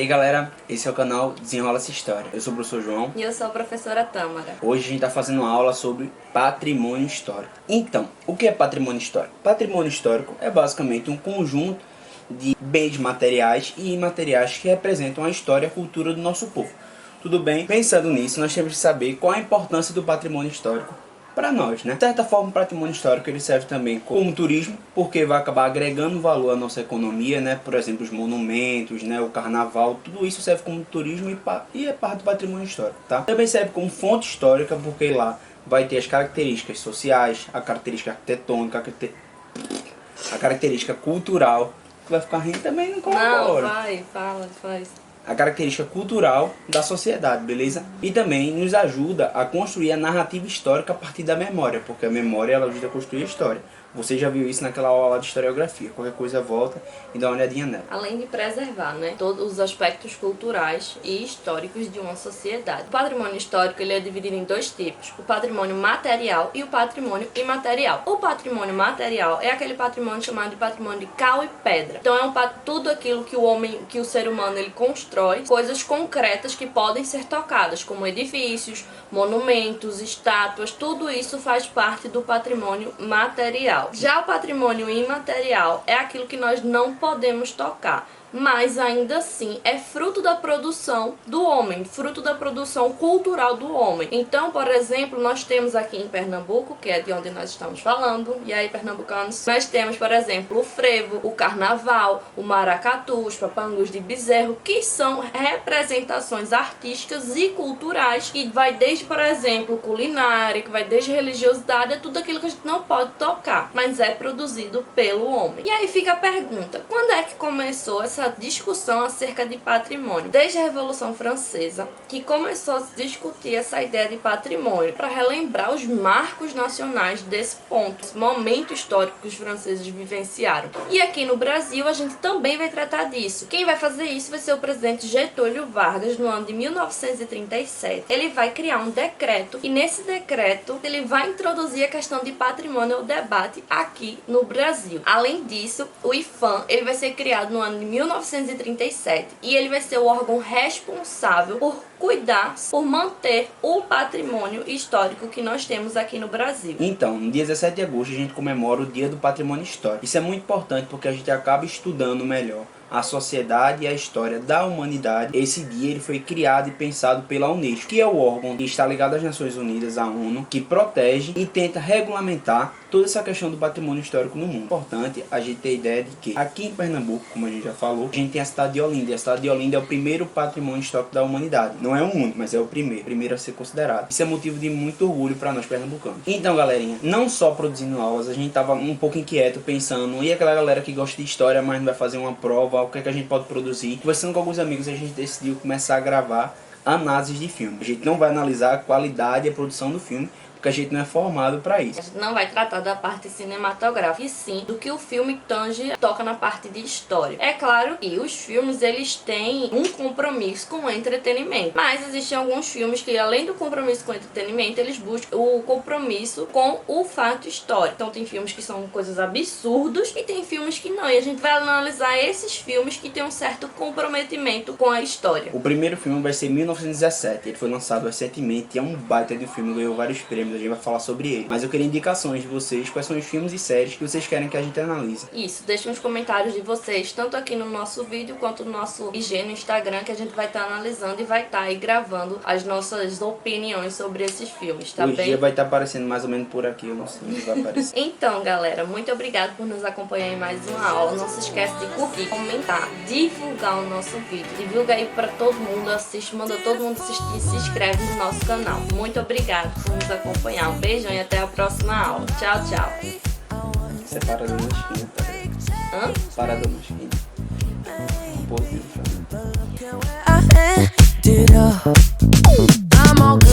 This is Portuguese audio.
E aí galera, esse é o canal Desenrola Essa História. Eu sou o professor João. E eu sou a professora Tâmara. Hoje a gente está fazendo uma aula sobre patrimônio histórico. Então, o que é patrimônio histórico? Patrimônio histórico é basicamente um conjunto de bens materiais e imateriais que representam a história e a cultura do nosso povo. Tudo bem? Pensando nisso, nós temos que saber qual a importância do patrimônio histórico para nós, né? De certa forma, o patrimônio histórico ele serve também como turismo, porque vai acabar agregando valor à nossa economia, né? Por exemplo, os monumentos, né? O carnaval, tudo isso serve como turismo e é parte do patrimônio histórico, tá? Também serve como fonte histórica, porque lá vai ter as características sociais, a característica arquitetônica, a característica cultural. Tu vai ficar rindo também, não colabora. Não, vai, faz. A característica cultural da sociedade, beleza? E também nos ajuda a construir a narrativa histórica a partir da memória, porque a memória ela ajuda a construir a história. Você já viu isso naquela aula de historiografia. Qualquer coisa volta e dá uma olhadinha nela. Além de preservar, né, todos os aspectos culturais e históricos de uma sociedade. O patrimônio histórico ele é dividido em dois tipos: o patrimônio material e o patrimônio imaterial. O patrimônio material é aquele patrimônio chamado de patrimônio de cal e pedra. Então é tudo aquilo que o ser humano ele constrói, coisas concretas que podem ser tocadas, como edifícios, monumentos, estátuas, tudo isso faz parte do patrimônio material. Já o patrimônio imaterial é aquilo que nós não podemos tocar, mas ainda assim é fruto da produção do homem, fruto da produção cultural do homem. Então, por exemplo, nós temos aqui em Pernambuco, que é de onde nós estamos falando, e aí pernambucanos, nós temos, por exemplo, o frevo, o carnaval, o maracatu, os papangus de bezerro, que são representações artísticas e culturais, que vai desde, por exemplo, culinária, que vai desde religiosidade, é tudo aquilo que a gente não pode tocar, mas é produzido pelo homem. E aí fica a pergunta, quando é que começou essa discussão acerca de patrimônio? Desde a Revolução Francesa, que começou a se discutir essa ideia de patrimônio para relembrar os marcos nacionais desse ponto, esse momento histórico que os franceses vivenciaram. E aqui no Brasil a gente também vai tratar disso. Quem vai fazer isso vai ser o presidente Getúlio Vargas no ano de 1937. Ele vai criar um decreto e nesse decreto ele vai introduzir a questão de patrimônio ao debate aqui no Brasil. Além disso, o IPHAN ele vai ser criado no ano de 1937 e ele vai ser o órgão responsável por cuidar, por manter o patrimônio histórico que nós temos aqui no Brasil. Então, no dia 17 de agosto a gente comemora o Dia do Patrimônio Histórico. Isso é muito importante porque a gente acaba estudando melhor a sociedade e a história da humanidade. Esse dia ele foi criado e pensado pela Unesco, que é o órgão que está ligado às Nações Unidas, à ONU, que protege e tenta regulamentar toda essa questão do patrimônio histórico no mundo. Importante a gente ter a ideia de que aqui em Pernambuco, como a gente já falou, a gente tem a cidade de Olinda. E a cidade de Olinda é o primeiro patrimônio histórico da humanidade. Não é o único, mas é o primeiro a ser considerado. Isso é motivo de muito orgulho para nós pernambucanos. Então, galerinha, não só produzindo aulas, a gente tava um pouco inquieto pensando, e aquela galera que gosta de história, mas não vai fazer uma prova, o que é que a gente pode produzir? Conversando com alguns amigos, a gente decidiu começar a gravar análises de filme. A gente não vai analisar a qualidade e a produção do filme, porque a gente não é formado para isso. A gente não vai tratar da parte cinematográfica, e sim do que o filme toca na parte de história. É claro que os filmes eles têm um compromisso com o entretenimento, mas existem alguns filmes que, além do compromisso com o entretenimento, eles buscam o compromisso com o fato histórico. Então tem filmes que são coisas absurdas e tem filmes que não, e a gente vai analisar esses filmes que têm um certo comprometimento com a história. O primeiro filme vai ser 1917, ele foi lançado recentemente, é um baita de filme, ganhou vários prêmios. A gente vai falar sobre ele. Mas eu queria indicações de vocês, quais são os filmes e séries que vocês querem que a gente analise. Isso, deixem nos comentários de vocês, tanto aqui no nosso vídeo quanto no nosso IG no Instagram, que a gente vai estar analisando e vai estar aí gravando as nossas opiniões sobre esses filmes, tá bem? O dia vai estar aparecendo mais ou menos por aqui, eu não sei onde vai aparecer. Então, galera, muito obrigada por nos acompanhar em mais uma aula. Não se esquece de curtir, comentar, divulgar o nosso vídeo. Divulga aí para todo mundo, assiste, manda todo mundo assistir e se inscreve no nosso canal. Muito obrigada por nos acompanhar. Um beijão e até a próxima aula. Tchau, tchau. Isso é parada na esquina, tá? Hã? Parada na esquina. Um pouquinho, I'm all good.